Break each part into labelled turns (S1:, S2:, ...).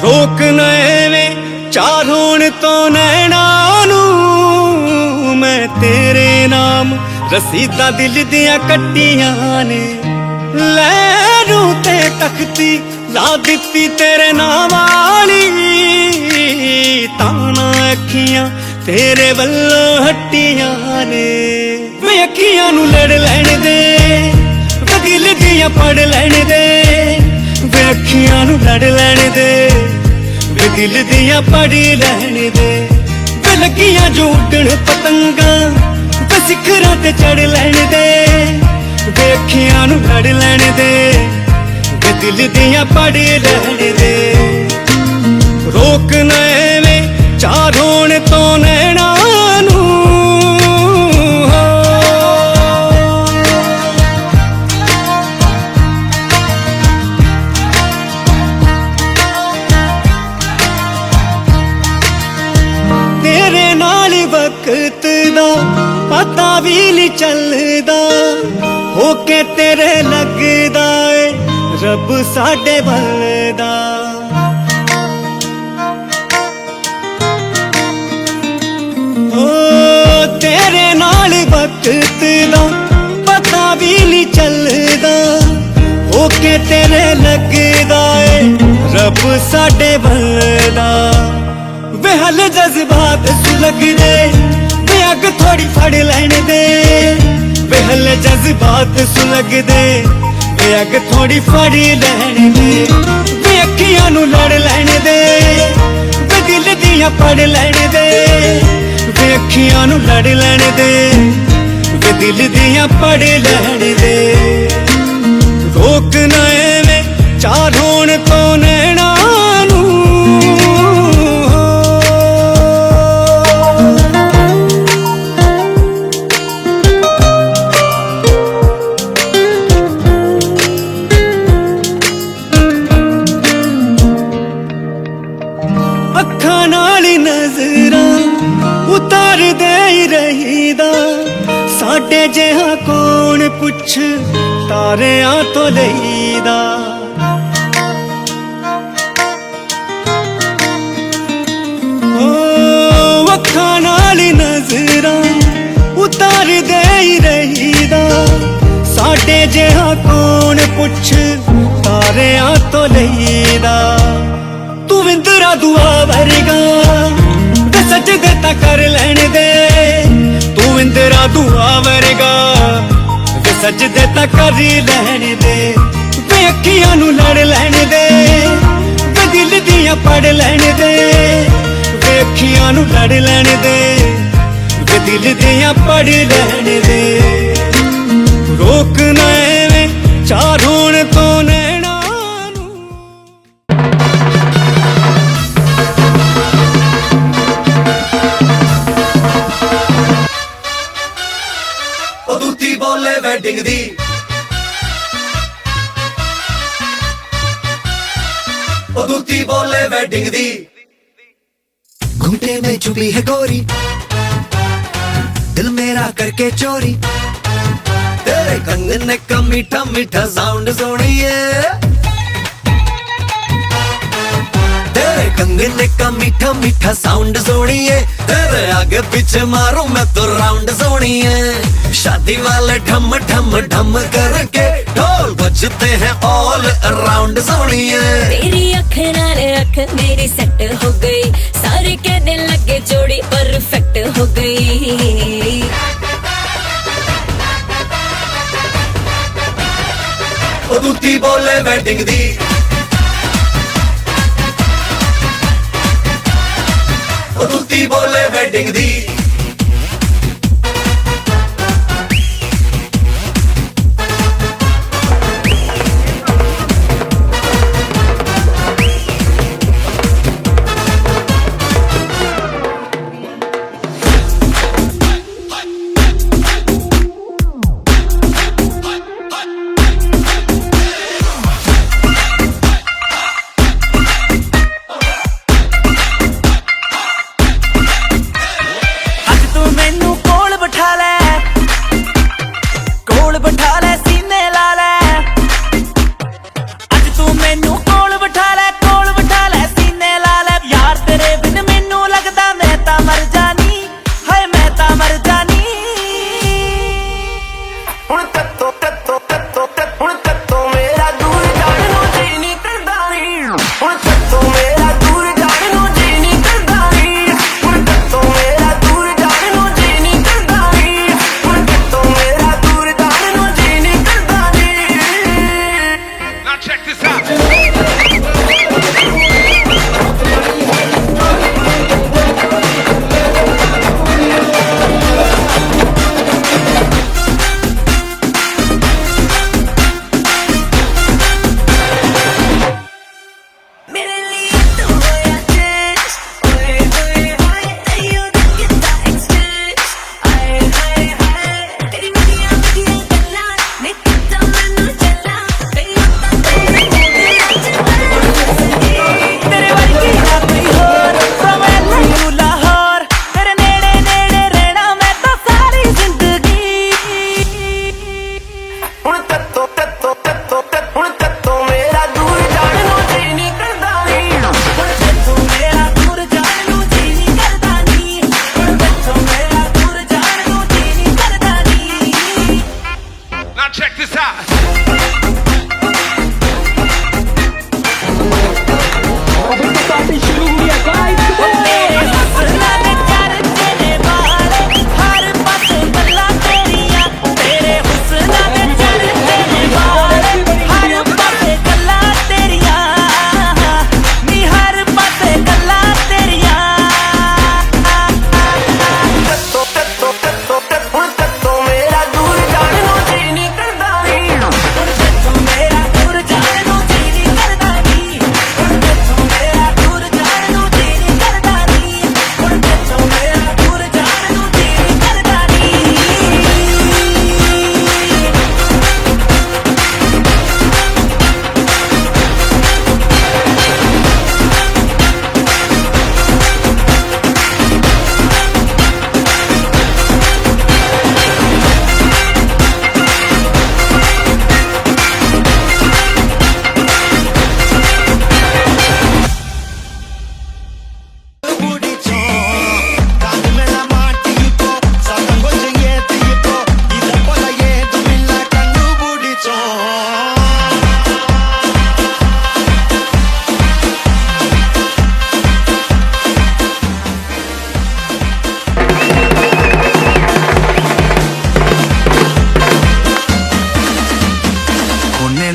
S1: रोक नए चार होने तो नैना नू मैं तेरे नाम रसीदा दिल दिया कट्टियां ने लैरू ते तख्ती ला दिती तेरे नाम वाली ताना अखियां तेरे वल्लों हट्टियां ने वे अखियां नू लड़ लैण दे वे दिल दिया पढ़ लैण दे वे अखियां नू लड़ लैण दे वे दिल दिया पढ़ लैण दे वे लगियां जो उड्डण पतंगां वे सिखरां ते चढ़ लैण दे वे अखियां नू लड़ लैण दे वे दिल दिया पढ़ लैण दे रोक ना एवें चार होण तो नैना नू तेरे नाल वक्त दा पता भी नहीं चलदा होके तेरे लगदा ए रब साडे बलदा ओ तेरे नाल वक्त दा पता भी नहीं चलदा होके तेरे लगदा ए रब साडे बलदा वे हल जज्बात सुलग दे वे अग थोड़ी फड़ लैण दे वे हल जज्बात सुलग दे वे अग थोड़ी फड़ लैण दे वे अखियां नू लड़ लैण दे वे दिल दियां पढ़ लैण दे वे अखियां नू लड़ लैण दे वे दिल दियां पढ़ लैण दे रोक ना एवें चार होण तो नैना नू अखां नाल नजरां उतार दे रहीदा साडे जिहा कौन पुछ तारियां तो लईदा ओ अखां नाल नजरां उतार दे रहीदा साडे जिहा कौन पुछ तारियां तो लईदा तू विंदरा दुआ वरगा ते सजदे ता कर लैण दे तू विंदरा दुआ वरगा ते सजदे ता कर लैण दे वे अखियां नू लड़ लैण दे वे दिल दियां पढ़ लैण दे वे अखियां नू लड़ लैण दे वे दिल दियां पढ़ लैण दे रोक ना एवें चार होण तो नैना
S2: बोले वेडिंग दी ओ दूती बोले वेडिंग दी घूंटे में छुपी है गोरी दिल मेरा करके चोरी तेरे कंगन का मीठा मीठा साउंड सोनिए तेरे कंगन का मीठा मीठा साउंड सोनिए तेरे आगे पीछे मारूं मैं तो राउंड सोनिए शादी वाले ढम ढम ढम करके ढोल बजते हैं ऑल अराउंड सोनिए
S3: तेरी अख नाल अख मेरी सेट हो गई सारे कहने लगे जोड़ी परफेक्ट हो गई
S2: ओ दूती बोले वेडिंग दी ओ दूती बोले वेडिंग दी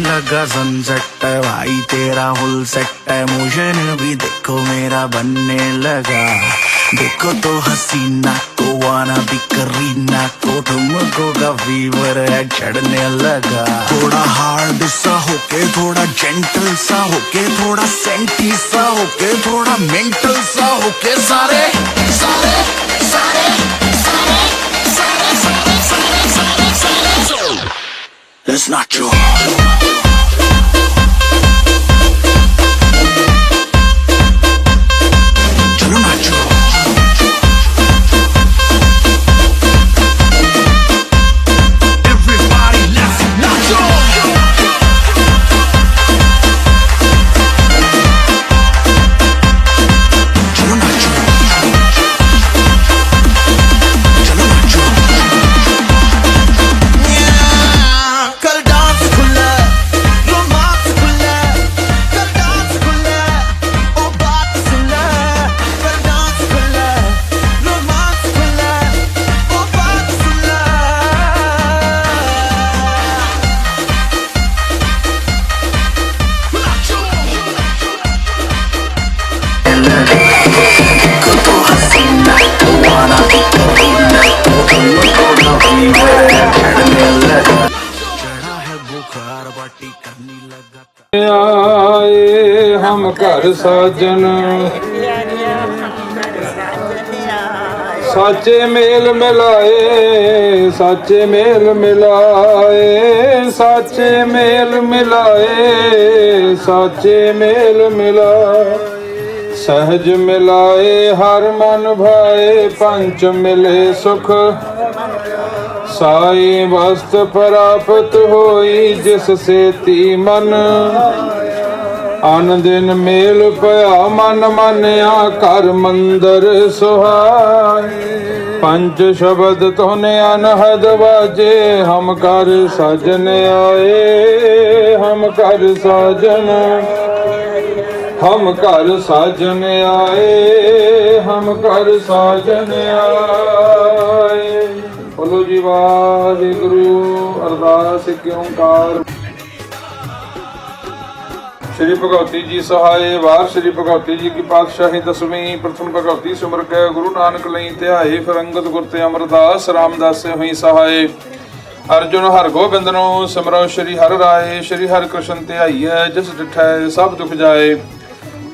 S4: लगा सनसेट है भाई तेरा फुल सेट है मोशन भी देखो मेरा बनने लगा देखो तो हसीना को वाना भी करीना को तुमको का फीवर है चढ़ने लगा थोड़ा हार्ड सा होके थोड़ा जेंटल सा होके थोड़ा सेंटी सा होके थोड़ा मेंटल सा होके सारे सारे सारे सारे सारे सारे सारे सारे सारे It's not true. चलो नाचो Everybody let's nacho चलो नाचो चलो नाचो कल डांस खुला रोमांस खुला कल डांस खुला ओ बात सुना कल डांस खुला रोमांस खुला ओ बात सुना देखो तो हसीना तो वाना भी करीना तो तुमको ना फीवर चढ़ने लगा चढ़ा है बुखार बाटी करने लगा
S5: आए हम घर साजन साचे मेल मिलाए साचे मेल मिलाए साचे मेल मिलाए साचे मेल मिलाए सहज मिलाए हर मन भाए पंच मिले सुख साई वस्त प्राप्त होई जिस सेती मन अन दिन मेल पया मन मानिया कर मंदर सुहाए पंच शब्द तोने अनहद बाजे हम कर साजन आए हम कर साजन हम कर साजन आए हम कर साजन आए बोलो जी वाहिगुरु अरदास एक ओंकार श्री भगवती जी सहाय वार श्री भगवती जी की पातशाही दसवीं प्रथम भगवती सिमर के गुरु नानक लई ध्याए फिर अंगद गुर ते अमरदास रामदास से हुई सहाय अर्जुन हर गोबिंद नो सिमरो श्री हर राय श्री हर कृष्ण ध्याईए जिस डिठै सब दुख जाए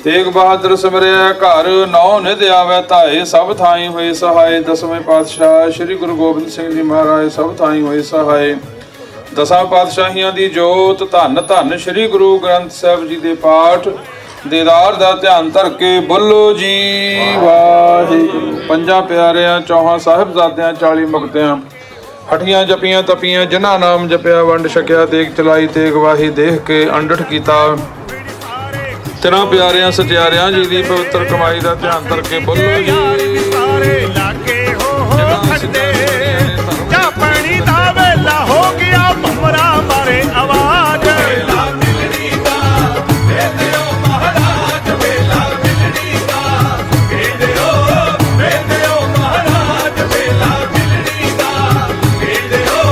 S5: तेग बहादुर सिमरिया घर नौ निध आवे धाए सब थाई होए सहाय दसवें पातशाह श्री गुरु गोबिंद सिंह जी महाराज सब थाई होए सहाय दसां पातशाहियां दी जोत धन धन श्री गुरु ग्रंथ साहिब जी दे पाठ दीदार दा ध्यान धर के बोलो जी वाहिगुरू पंजां प्यारिਆਂ चौहां साहिबजादियां 40 मुक्तियां हटियां जपियां तपियां जिन्हां नाम जपिया वंड छकिया तेग चलाई तेग वाही देख के अंडठ कीता तिना प्यारिਆਂ सचियारियां जी दी पवित्र कमाई दा ध्यान धर के बोलो जी
S6: ਸਾਰੇ ਲਾਗੇ ਹੋ ਖੱਡੇ ਜਾ ਪਾਣੀ ਦਾ ਵੇਲਾ ਹੋ ਗਿਆ ਭਮਰਾ ਮਾਰੇ ਆਵਾਜ਼ ਵੇਲਾ ਮਿਲਣੀ ਦਾ ਦੇ ਦਿਓ ਮਹਾਰਾਜ ਵੇਲਾ ਮਿਲਣੀ ਦਾ ਦੇ ਦਿਓ ਮਹਾਰਾਜ ਵੇਲਾ ਮਿਲਣੀ ਦਾ ਦੇ ਦਿਓ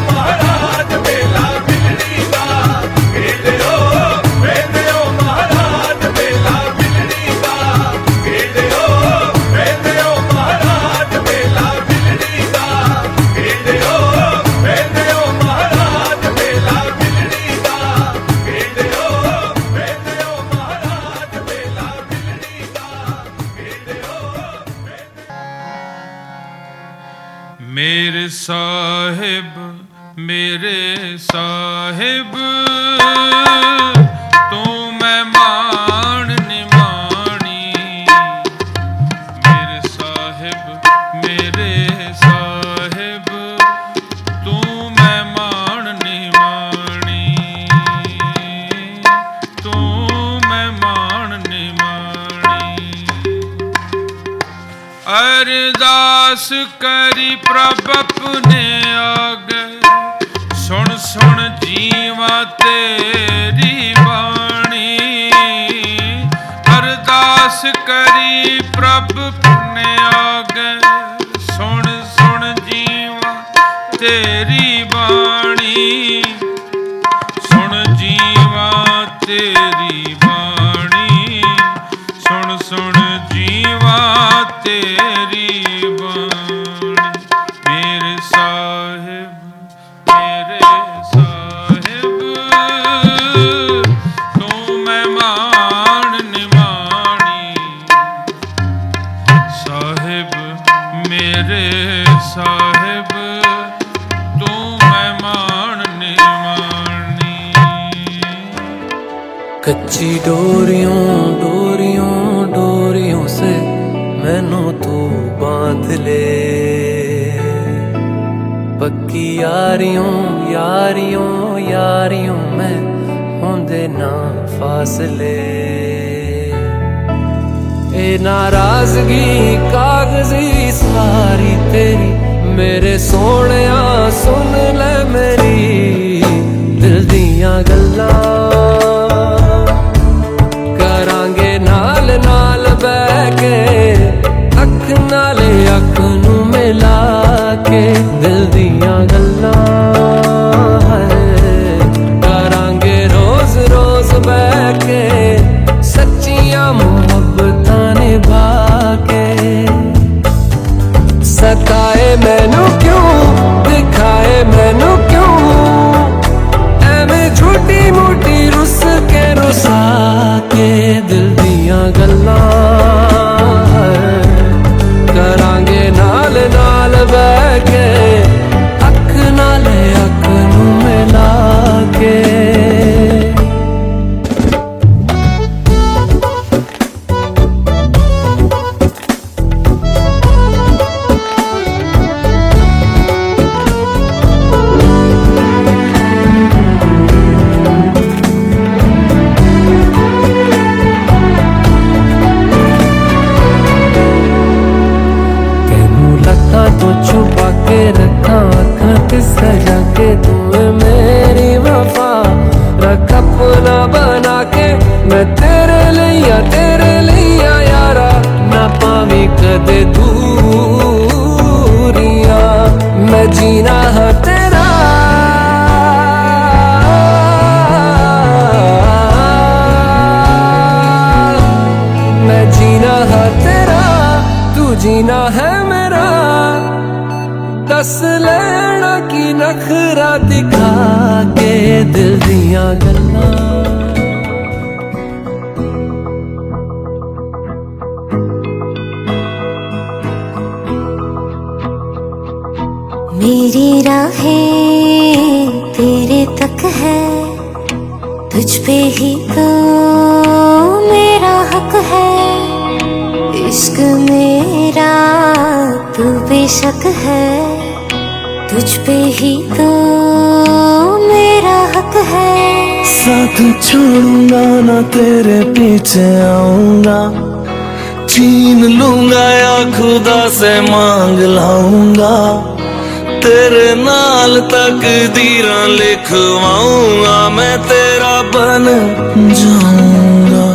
S6: ਮਹਾਰਾਜ ਵੇਲਾ ਮਿਲਣੀ ਦਾ ਦੇ ਦਿਓ ਮਹਾਰਾਜ ਵੇਲਾ ਮਿਲਣੀ ਦਾ ਦੇ ਦਿਓ ਮਹਾਰਾਜ ਵੇਲਾ ਮਿਲਣੀ ਦਾ ਦੇ ਦਿਓ ਮਹਾਰਾਜ ਵੇਲਾ ਮਿਲਣੀ ਦਾ ਦੇ ਦਿਓ ਮਹਾਰਾਜ ਵੇਲਾ ਮਿਲਣੀ ਦਾ ਦੇ ਦਿਓ
S5: मेरे साहिब तू मैं मान निमानी मेरे साहिब तू मैं मान निमानी तू मैं मान निमानी अरदास करी प्रभ अपने आगे सुन सुन जीवा तेरी बाणी अरदास करी प्रभ अपने आगे सुन सुन जीवा तेरी बाणी
S7: कच्ची डोरियों डोरियों डोरियों से मैनू तू बांध ले, पक्की यारियों यारियों यारियों में होंदे ना फासले। ए नाराजगी कागजी सारी तेरी मेरे सोहणिया सुन ले मेरी दिल दियां गल्लां, करांगे नाल नाल बैठ के अख नाले अख नू मिला के दिल दियां गल्लां करांगे रोज रोज बैठ के सच्चियां मुहब्बतां निभा के। सताए मैनू क्यों दिखाए मैनू क्यों एवें झूठी मूठी रुस के रुसा के दिल दियां गल्लां करांगे नाल नाल बैठ के अख नाले अख नू मिला के। तो छुपा के रखा अखा सजा के तुम्हें मेरी वफा रख अपना बना के मैं तेरे लिया यारा ना पावी कदे दूरिया मैं जीना है तेरा मैं जीना है तेरा तू जीना है मेरा। दस लेना की नखरा दिखा के दिल दियां गल्लां।
S8: मेरी राहें तेरे तक है, तुझ पे ही तो मेरा हक है। इश्क मेरा तू बेशक है, तुझ पे ही तो मेरा हक है।
S4: साथ छोड़ूंगा ना तेरे पीछे आऊंगा, छीन लूंगा या खुदा से मांग लाऊंगा। तेरे नाल तकदीरां लिखवाऊंगा, मैं तेरा बन जाऊंगा,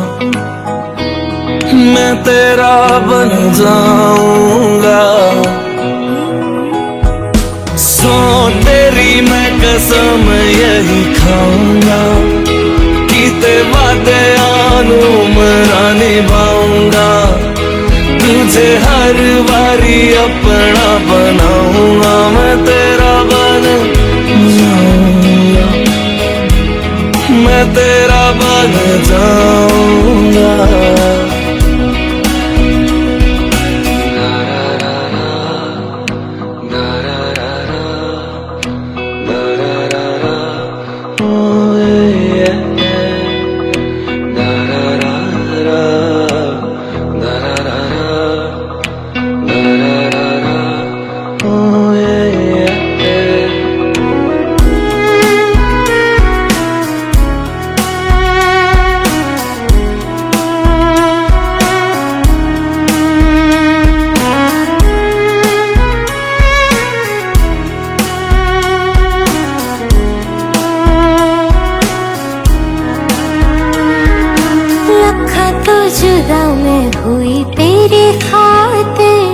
S4: मैं तेरा बन जाऊंगा। सो तेरी मैं कसम यही खाऊंगा, कीते वादे आनू मरा निभाऊंगा। तुझे हर बारी अपना बनाऊंगा, मैं तेरा बन जाऊंगा, मैं तेरा बन जाऊंगा।
S8: जुदा मैं हुई तेरी खातिर,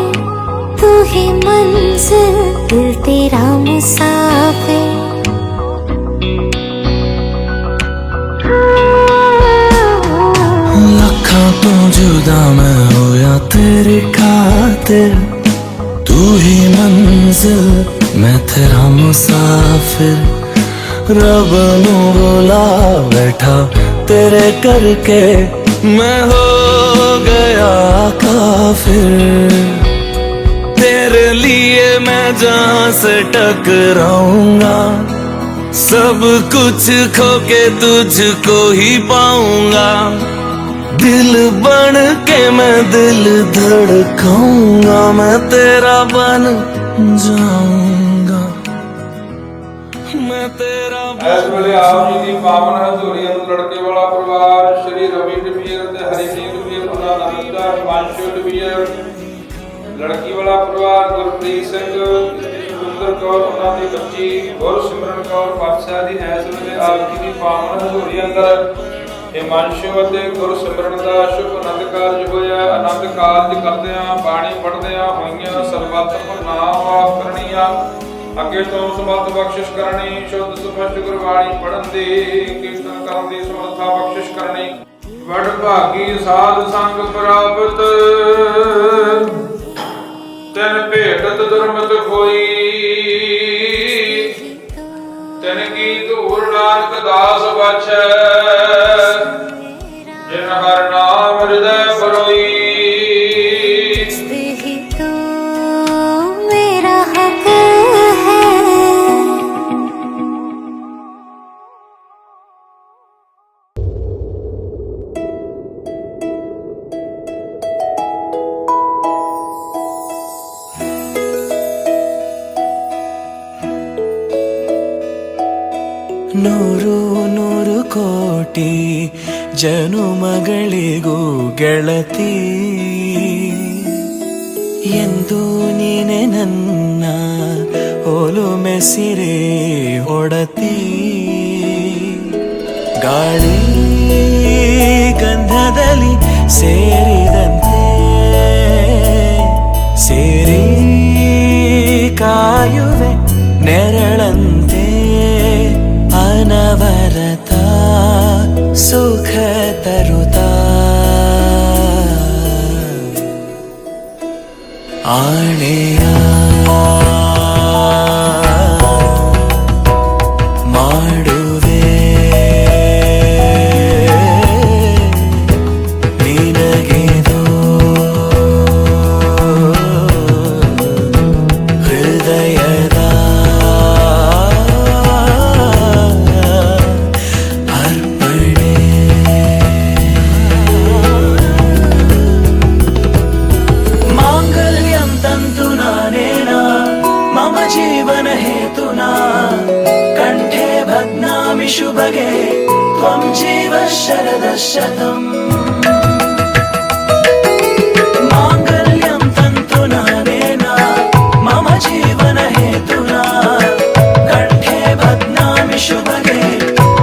S8: तू ही मंजिल दिल तेरा मुसाफिर।
S4: लखा तो जुदा मैं होया तेरी खातिर, तू ही मंजिल मैं तेरा मुसाफिर। रब नू बुला बैठा तेरे करके, मैं हो गया काफिर। तेरे लिए मैं जहां से टकराऊंगा,
S9: सब कुछ खो के तुझको ही पाऊंगा, दिल बन के मैं दिल धड़काऊंगा, मैं तेरा बन जाऊंगा, मैं तेरा।
S5: इस ਵੇਲੇ ਆਪ ਜੀ ਦੀ ਪਾਵਨ ਹਜ਼ੂਰੀ ਅੰਦਰ ਲੜਕੇ ਵਾਲਾ ਪਰਿਵਾਰ ਸ਼੍ਰੀ ਰਵੀ ਡਵੀਰ ਤੇ ਹਰੀਜੀਤ ਡਵੀਰ ਉਹਨਾਂ ਦਾ ਬੇਟਾ ਹਿਮਾਂਸ਼ੂ ਡਵੀਰ, ਲੜਕੀ ਵਾਲਾ ਪਰਿਵਾਰ ਗੁਰਪ੍ਰੀਤ ਸਿੰਘ, ਸੁੰਦਰ ਕੌਰ ਉਹਨਾਂ ਦੀ ਬੱਚੀ, ਗੁਰਸਿਮਰਨ ਕੌਰ ਪਾਤਸ਼ਾਹ ਦੀ ਇਸ ਵੇਲੇ ਆਪ ਜੀ ਦੀ ਪਾਵਨ ਹਜ਼ੂਰੀ ਅੰਦਰ ਹਿਮਾਂਸ਼ੂ ਅਤੇ ਗੁਰਸਿਮਰਨ ਦਾ ਸ਼ੁਭ ਆਨੰਦ ਕਾਰਜ ਹੋਇਆ। ਆਨੰਦ ਕਾਰਜ ਕਰਦਿਆਂ ਬਾਣੀ ਪੜ੍ਹਦਿਆਂ ਹੋਈਆਂ ਸਰਬੱਤ ਨਾਮ ਵਾਪ ਕਰਨੀਆਂ, ਅੱਗੇ ਤੋਂ ਸਮਤ ਬਖਸ਼ਿਸ਼ ਕਰਨੀ, ਸ਼ੁੱਧ ਸਪਸ਼ਟ ਗੁਰਬਾਣੀ ਪੜ੍ਹਨ ਦੀ, ਕੀਰਤਨ ਕਰਨ ਦੀ ਸਮਰੱਥਾ ਬਖਸ਼ਿਸ਼ ਕਰਨੀ। ਵਡ ਭਾਗੀ ਸਾਧ ਸੰਗ ਪ੍ਰਾਪਤ, ਤਿਨ ਭੇਟਤ ਦੁਰਮਤ ਕੋਈ, ਤਿਨ ਕੀ ਧੂੜ ਨਾਨਕ ਦਾਸ ਬਚੈ, ਜਿਨ ਹਰ ਨਾਮ ਹਿਰਦੈ ਪਰੋਈ।
S8: ही तो मेरा हक है।
S9: ನೂರು ನೂರು ಕೋಟಿ ಜನುಮಗಳಿಗೂ ಗೆಳತಿ, ಎಂದು ನೀನೆ ನನ್ನ ಒಲುಮೆಸಿರೆ ಒಡತಿ, ಗಾಳಿ ಗಂಧದಲ್ಲಿ ಸೇರಿದಂತೆ ಸೇರಿ ಕಾಯುವೆ ನೆರಳಂತೆ, ಅನವರತ ಸುಖ ತರುತ್ತಾ ಆಣೆಯ ಮಾಡುವೆ ನಿನಗೆದೋ ಹೃದಯದ ಅರ್ಪಣೆ. ಮಾಂಗಲ್ಯಂ ತಂತು ನಾನೇನ ಮಮ ಜೀವನ ಹೇತುನಾ, ಕಂಠೆ ಭಗ್ನಾಮಿ ಶುಭಗೆ ತ್ವಂ ಜೀವ ಶರದ ಶತಂ. ಮಾಂಗಲ್ಯಂ ತಂತು ನಾನೇನ ಮಮ ಜೀವನ ಹೇತುನಾ, ಕಂಠೆ ಭಗ್ನಾಮಿ ಶುಭಗೆ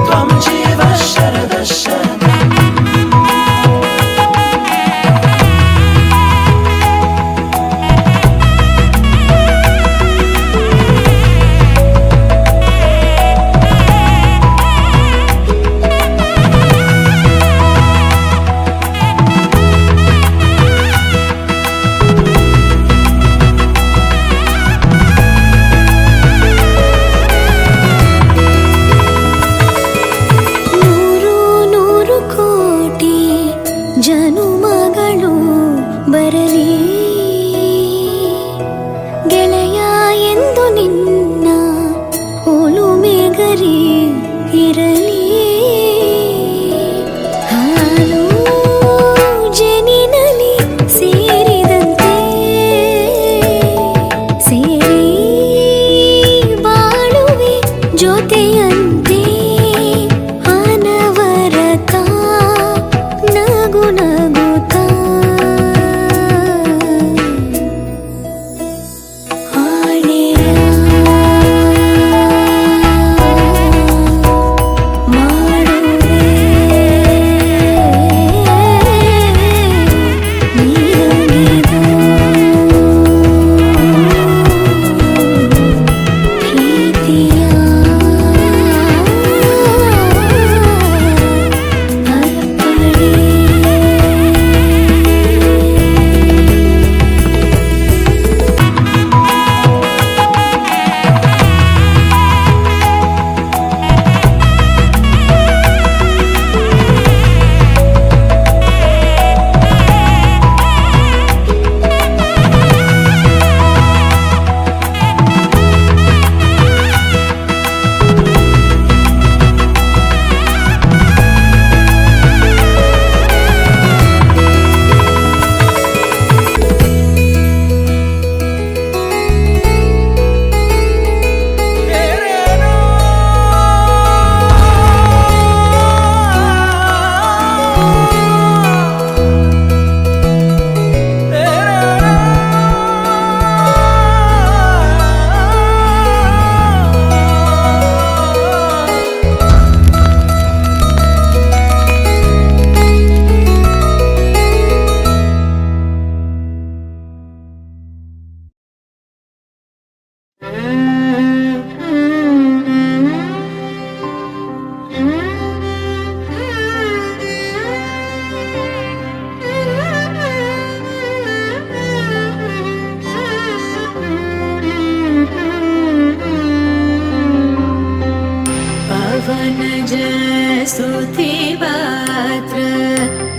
S9: ತ್ವಂ ಜೀವ ಶರದ ಶತಂ.
S3: स्तुतिपात्र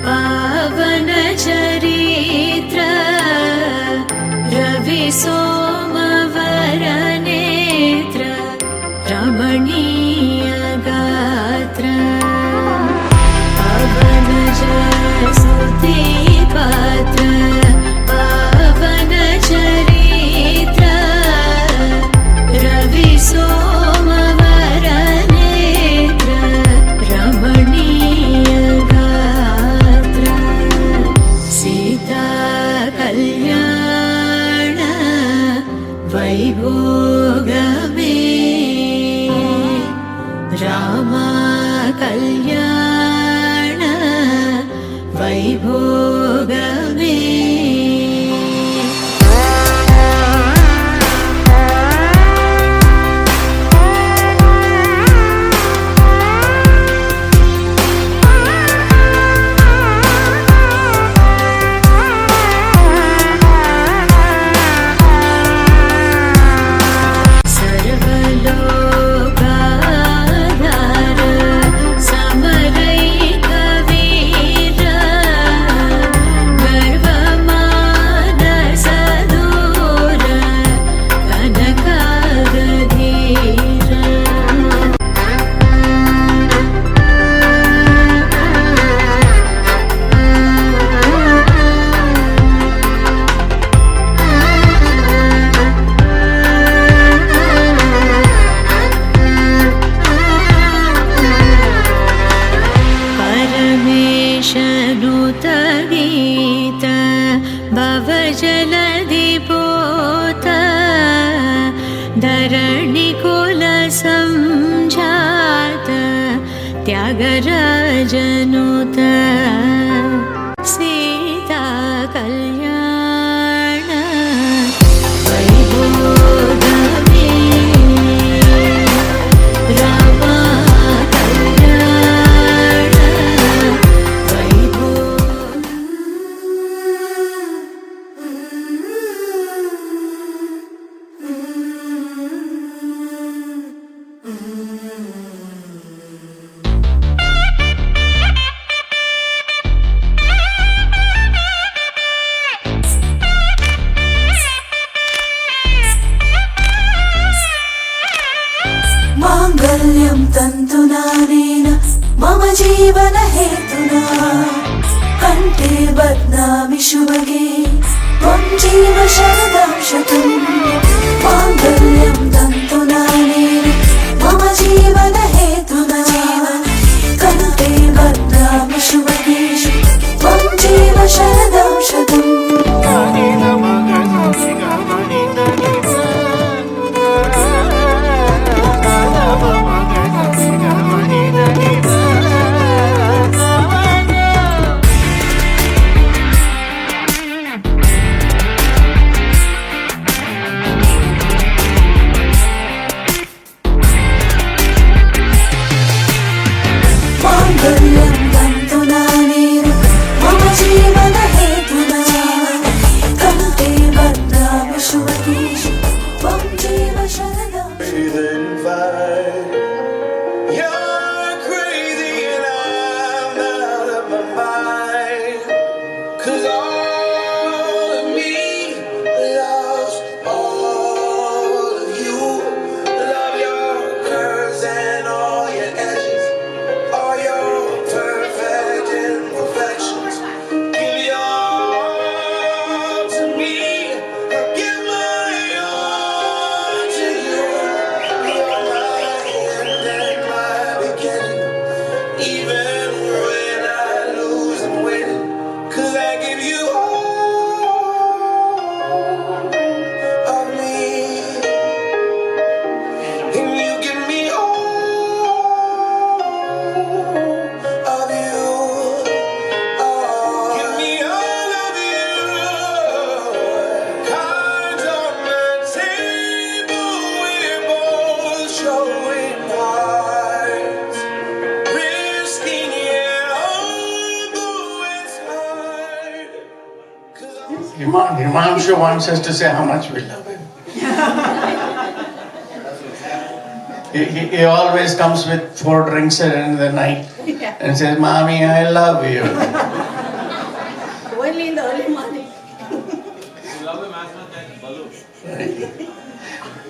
S3: पावन चरित्र रवि सोमवरनेत्र रमणीय गात्र पावन स्तुतिपात्र पावन चरित्र रवि सोमवरनेत्र रमणीय गात्र सीता कल्याण वैभोगमे रामा कल्याण वैभोगमे सर्वलोकाधार समरैकवीर गर्वमानसदूर कनकागधीर परमेशनुतगीत भवजलधिपोत धरणिकुलसंजात त्यागराजनुत सीता कल्याण वैभोगमे रामा कल्याण वैभोग
S9: माङ्गल्यं तन्तुनानेन मम जीवन हेतुना कण्ठे बध्नामि शुभगे त्वं जीव शरदां शतम् माङ्गल्यं तन्तुनानेन मम जीवन हेतुना कण्ठे बध्नामि शुभगे त्वं जीव शरदां शतम् माङ्गल्यं तन्तुनानेन मम जीवन हेतुना कण्ठे बध्नामि शुभगे त्वं जीव शरदां
S6: You're crazy and I'm out of my mind. 'Cause all of me loves all of you. Love your curves and all your edges, all your perfect imperfections. Give your all to me. I'll give my all to you. You're my end and my beginning. Even when I lose, I'm winning. 'Cause I give you all of me, and you give me all of you. Give me all of you. Cards on the table, we're both showing hearts. Risking it all, though it's hard. 'Cause
S10: Himanshu wants us to say how much we love him.
S4: He always comes with 4 drinks in the night and says, "Mommy, I love you."
S9: Only in the early morning.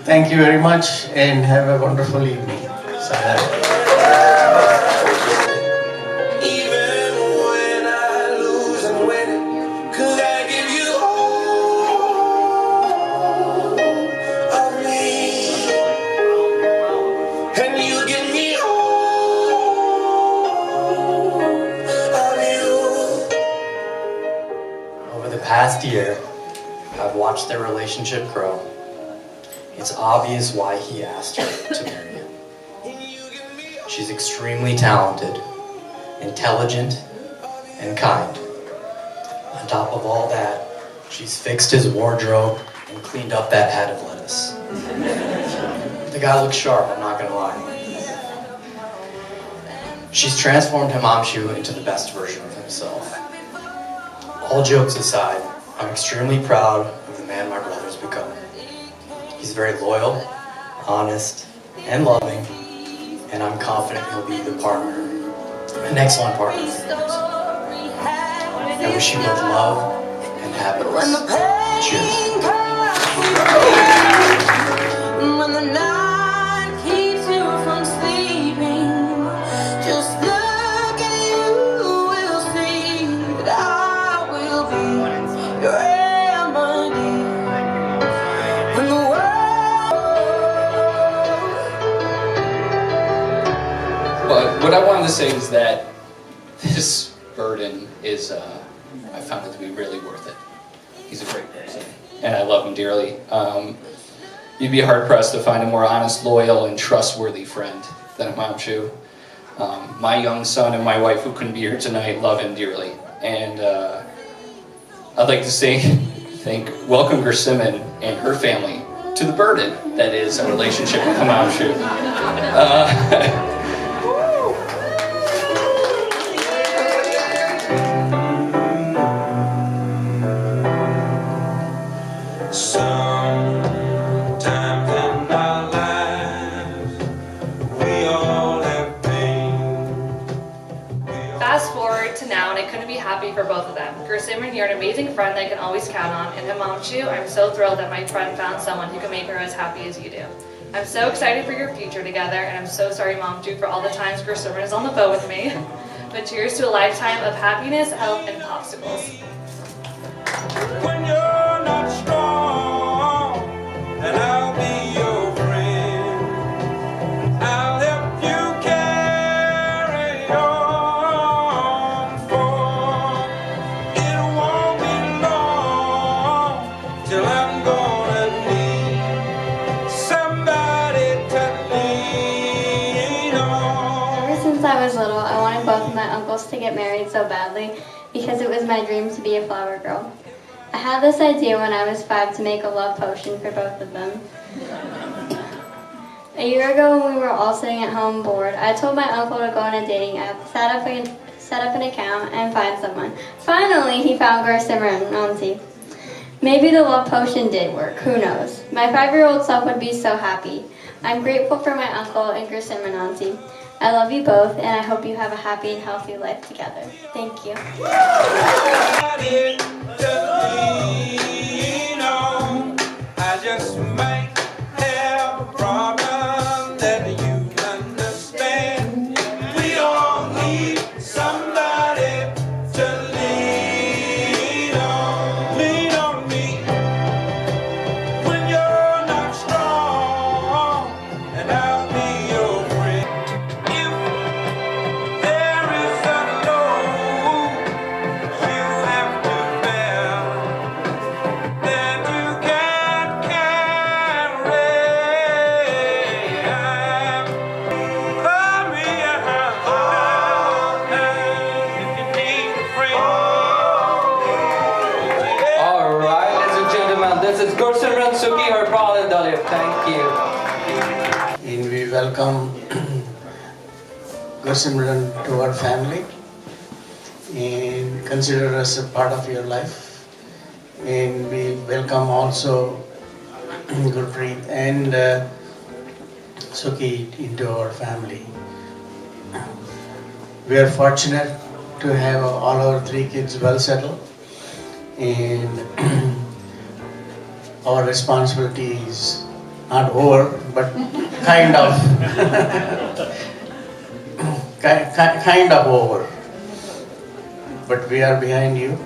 S4: Thank you very much and have a wonderful evening. Sayonara.
S2: Even when I lose and win, 'cause I give you all of me, and you give me all of you.
S10: Over the past year, I've watched their relationship grow. It's obvious why he asked her to marry him. She's extremely talented, intelligent, and kind. On top of all that, she's fixed his wardrobe and cleaned up that head of lettuce. The guy looks sharp, I'm not gonna lie. She's transformed Himanshu into the best version of himself. All jokes aside, I'm extremely proud of the man my brother's become. He's very loyal, honest, and loving, and I'm confident he'll be an excellent partner. I wish you both love and happiness. Cheers.
S9: When the night keeps you from sleeping, just look at you, will see that I will be your remedy. When the
S11: But what I wanted to say is that this burden is, I found it to be really worth it. He's a great person, and I love him dearly. You'd be hard-pressed to find a more honest, loyal, and trustworthy friend than Himanshu. My young son and my wife, who couldn't be here tonight, love him dearly. And I'd like to say, welcome Gursimran and her family to the burden that is a relationship with Himanshu.
S2: Sometimes in our lives, we all have pain.
S12: Fast forward to now, and I couldn't be happy for both of them. Gursimran, you're an amazing friend that I can always count on, and Himanshu, I'm so thrilled that my friend found someone who can make her as happy as you do. I'm so excited for your future together, and I'm so sorry, Himanshu, for all the times Gursimran is on the phone with me. But cheers to a lifetime of happiness, health, and popsicles.
S2: When you're not strong, and I'll be your friend. I'll help you carry on, for it won't be long till I'm gonna need somebody to lean on.
S13: Ever since I was little, I wanted both of my uncles to get married so badly because it was my dream to be a flower girl. I had this idea when I was 5 to make a love potion for both of them. A year ago when we were all sitting at home bored, I told my uncle to go on a dating app, set up an account, and find someone. Finally, he found Gursimran Nancy. Maybe the love potion did work, who knows. My 5-year-old self would be so happy. I'm grateful for my uncle and Gursimran Nancy. I love you both, and I hope you have a happy and healthy life together. Thank you.
S2: I just might have a problem that you understand. We all need somebody to lean on me when you're not strong, and I'll be your friend. If there is a load you have to bear that you can't carry, call me if you need a friend.
S11: Alright, ladies and gentlemen, this is Gursimran Sukhi Harpal Dalip. Thank you.
S4: And we welcome Gursimran to our family and consider us a part of your life. And we welcome also Gurpreet and
S14: Suki into our family. We are fortunate to have all our 3 kids well settled, and our responsibility is not over, but kind of kind of over. But we are behind you,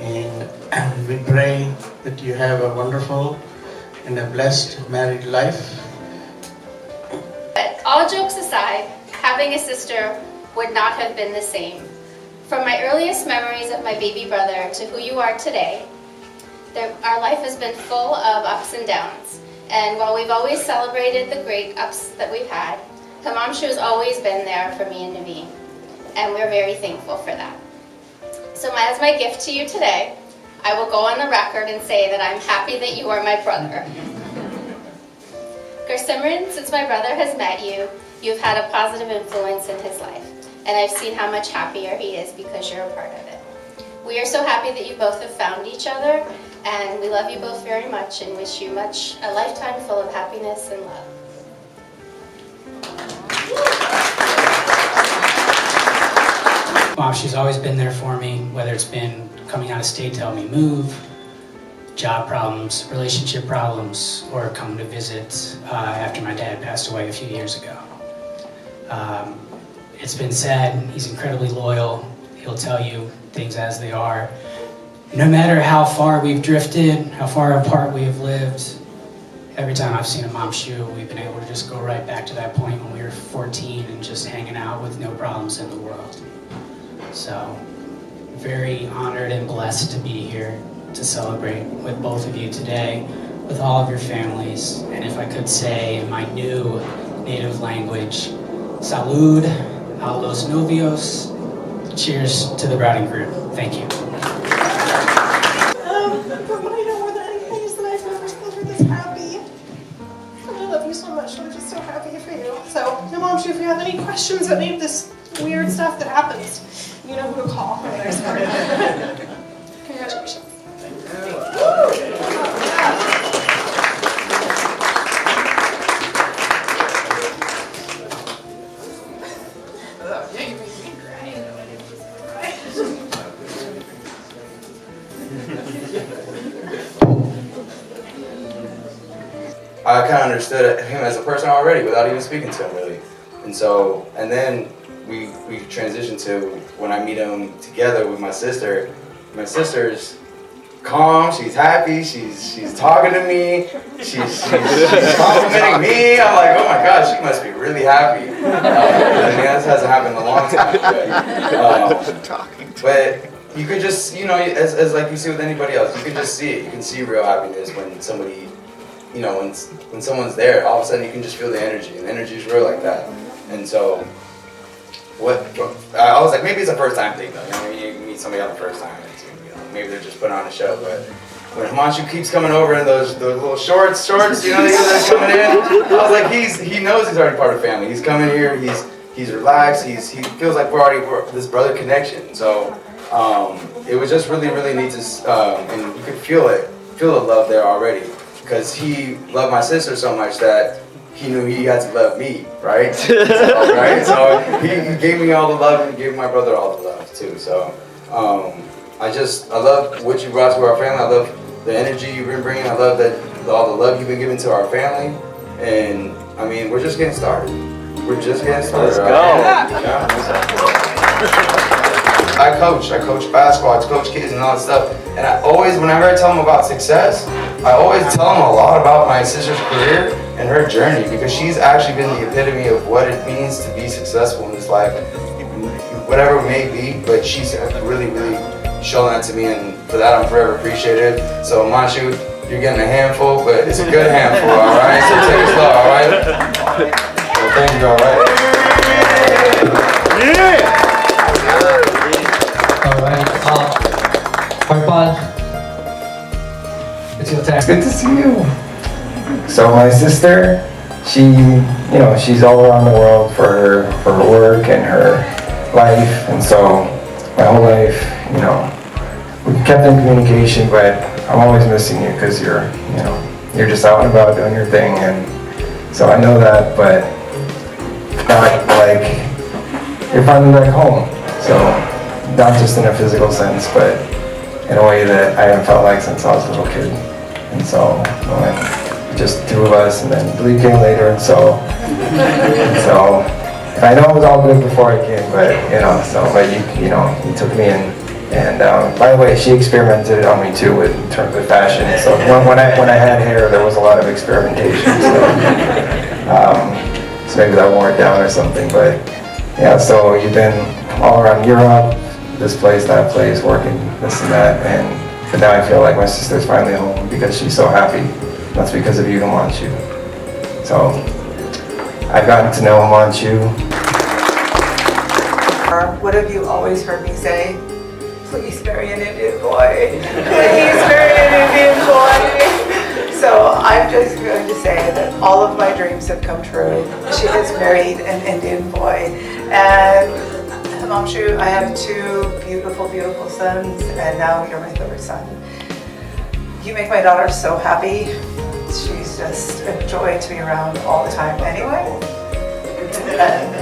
S14: and we pray that you have a wonderful and a blessed married life.
S15: But all jokes aside, having a sister would not have been the same. From my earliest memories of my baby brother to who you are today, our life has been full of ups and downs. And while we've always celebrated the great ups that we've had, Himanshu has always been there for me and Naveen. And we're very thankful for that. So as my gift to you today, I will go on the record and say that I'm happy that you are my brother. Gursimran, since my brother has met you, you've had a positive influence in his life. And I've seen how much happier he is because you're a part of it. We are so happy that you both have found each other, and we love you both very much and wish you a lifetime full of happiness and love.
S16: Mom, she's always been there for me, whether it's been coming out of state to help me move, job problems, relationship problems, or coming to visit after my dad passed away a few years ago. It's been said, he's incredibly loyal. He'll tell you things as they are. No matter how far we've drifted, how far apart we have lived, every time I've seen Himanshu, we've been able to just go right back to that point when we were 14 and just hanging out with no problems in the world. So, very honored and blessed to be here to celebrate with both of you today, with all of your families. And if I could say in my new native language, salud a los novios, cheers to the bride and groom. Thank you.
S17: But what I know more than anything is that I've never seen her this happy. And I love you so much, I'm just so happy for you. So, Himanshu, if you have any questions about any of this weird stuff that happens, you know who to call for the next part. Congratulations.
S18: I kind of understood him as a person already without even speaking to him really. And then we transitioned to when I meet him together with my sister. My sister's calm, she's happy, she's talking to me, she's complimenting me. I'm like, oh my gosh, she must be really happy. I mean, that hasn't happened in a long time. But you could just, you know, as like you see with anybody else, you can just see it. You can see real happiness when somebody, you know, when someone's there, all of a sudden you can just feel the energy, and the energy is real like that. And so, I was like, maybe it's a first time thing though. You know, you meet somebody on the first time, and you know, maybe they're just putting on a show. But when Himanshu keeps coming over in those little shorts, you know, they're coming in, I was like, he knows he's already part of the family. He's coming here, he's relaxed, he feels like we're this brother connection. So it was just really, really neat to, and you could feel the love there already. Because he loved my sister so much that he knew he had to love me, right? So he gave me all the love and gave my brother all the love too. So I love what you brought to our family. I love the energy you've been bringing. I love all the love you've been giving to our family. And I mean, we're just getting started. We're just getting started.
S19: Let's go.
S18: Yeah. I coach basketball, I coach kids and all that stuff. And I always, whenever I tell them about success, I always tell them a lot about my sister's career and her journey, because she's actually been the epitome of what it means to be successful in this life, whatever it may be, but she's really, really shown that to me, and for that I'm forever appreciative. So Himanshu, you're getting a handful, but it's a good handful, all right? So take it slow, all right? Well, thank you, all right?
S19: Yeah!
S20: Alright, Harpal, it's your turn.
S21: It's good to see you. So my sister, she's all around the world for her work and her life, and so my whole life, we kept in communication, but I'm always missing you because you're just out and about doing your thing, and So I know that, but not like you're finally back home. So not just in a physical sense, but in a way that I haven't felt like since I was a little kid. And so when just two of us, and then Lee came later, and so I know it was all good before I came, but but you took me in. And by the way, she experimented on me too in terms of fashion. So when I had hair, there was a lot of experimentation. So maybe that wore it down or something. But yeah, so you've been all around Europe, this place, that place, working this and that, but now I feel like my sister's finally home because she's so happy. That's because of you, Himanshu. So I've gotten to know Himanshu.
S19: What have you always heard me say? Please marry an Indian boy. Please marry an Indian boy. So I'm just going to say that all of my dreams have come true. She has married an Indian boy. And Himanshu, I have two beautiful, beautiful sons, and now you're my third son. You make my daughter so happy. She's just a joy to be around all the time anyway. And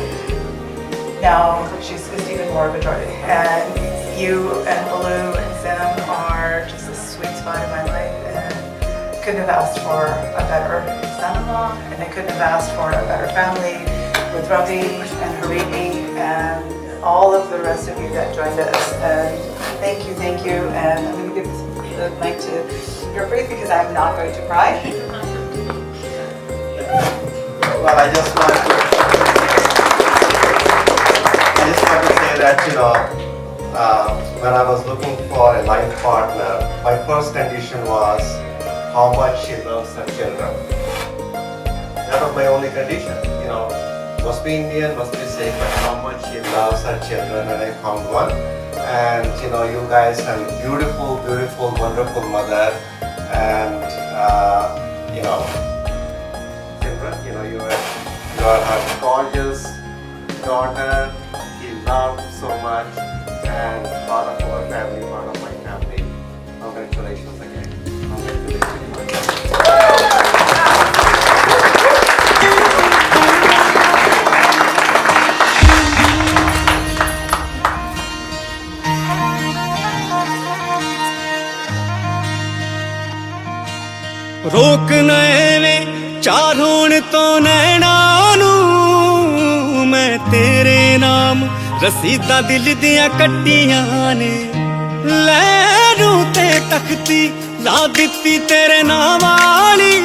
S19: now she's just even more of a joy. And you and Baloo and Zim are just a sweet spot in my life, and couldn't have asked for a better son-in-law, and I couldn't have asked for a better family with Ravi and Harini and all of the rest of you that joined us. And thank you, and I'm going to give the mic to Gurpreet because I'm not going to cry.
S22: Well, I just want to say that, when I was looking for a life partner, my first condition was how much she loves her children. That was my only condition. Must be Indian, must be safe, but how much she loves her children, and I found one. And you guys have a beautiful, beautiful, wonderful mother, and Simran, you are her gorgeous daughter. He loved so much. And part of our family, part of my family. Congratulations again.
S1: रोक नए चार होने तो नैना नू मैं तेरे नाम रसीदा दिल दिया कट्टियां ने लैरू ते तख्ती ला दित्ती तेरे नाम वाली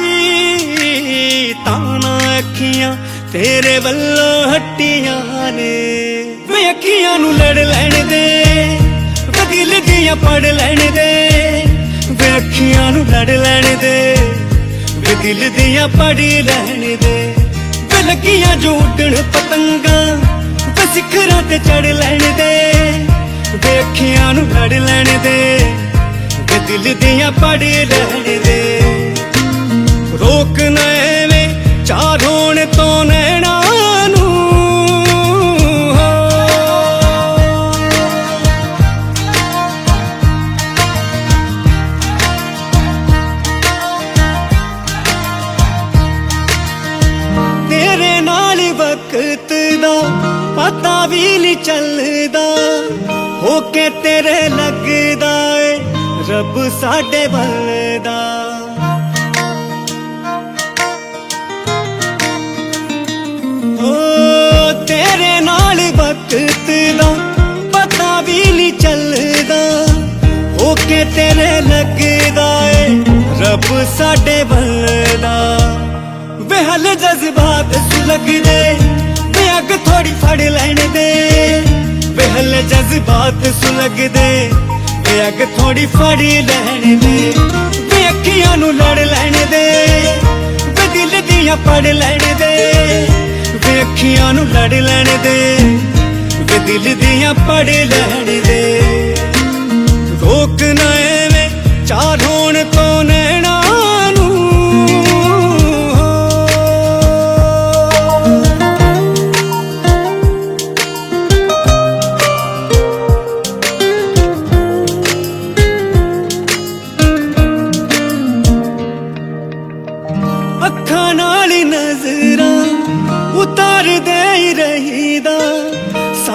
S1: ताना अखियां तेरे वल्लों हट्टियां ने वे अखियां नू लड़ लैण दे वे दिल दियां पढ़ लैण दे वे अखियां नू लड़ लैण दे वे दिल दियां पढ़ लैण दे वे लगियां जो उड्डण पतंगां सिखरां ते चढ़ लैण दे वे अखियां नू लड़ लैण दे वे दिल दियां पढ़ लैण दे रोक ना एवें चार होण तो नैना नू तेरे नाल वक्त दा पता भी नहीं चलदा होके तेरे लगदा ए रब साडे बलदा ओ तेरे नाल वक्त दा पता भी नहीं चलदा होके तेरे लगदा ए रब साडे बलदा वे हल जज्बात सुलगदे अग थोड़ी फड़ लैण दे वे हले जज्बात सुलग दे वे अग थोड़ी फड़ लैण दे वे अखियां नू लड़ लैण दे वे दिल दियां पढ़ लैण दे वे अखियां नू लड़ लैण दे वे दिल दियां पढ़ लैण दे रोक ना एवें चार होण तो नैना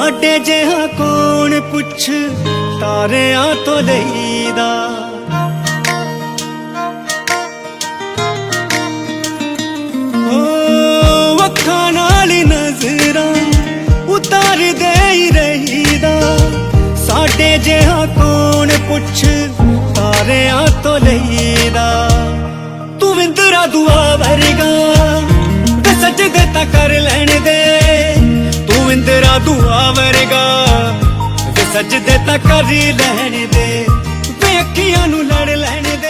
S1: ਸਾਡੇ ਜਿਹਾ ਕੌਣ ਪੁੱਛ ਤਾਰਿਆਂ ਤੋਂ ਲਈਦਾ। ਓ ਅੱਖਾਂ ਨਾਲ ਨਜ਼ਰਾਂ ਉਤਾਰਦੇ ਹੀ ਰਹੀਦਾ। ਸਾਡੇ ਜਿਹਾ ਕੌਣ ਪੁੱਛ ਤਾਰਿਆਂ ਤੋਂ ਲਈਦਾ। ਤੂੰ ਵਿੰਦਰਾ ਦੁਆ ਵਰਗਾ ਤੇ ਸਜਦੇ ਤਾਂ ਕਰ ਲੈਣ ਦੇ। ਤੂੰ ਵਿੰਦਰਾ ਦੁਆ ਵਰਗਾ ਤੇ ਸਜਦੇ ਤਾਂ ਕਰ ਲੈਣ ਦੇ। ਵੇ ਅੱਖੀਆਂ ਨੂੰ ਲੜ ਲੈਣ ਦੇ।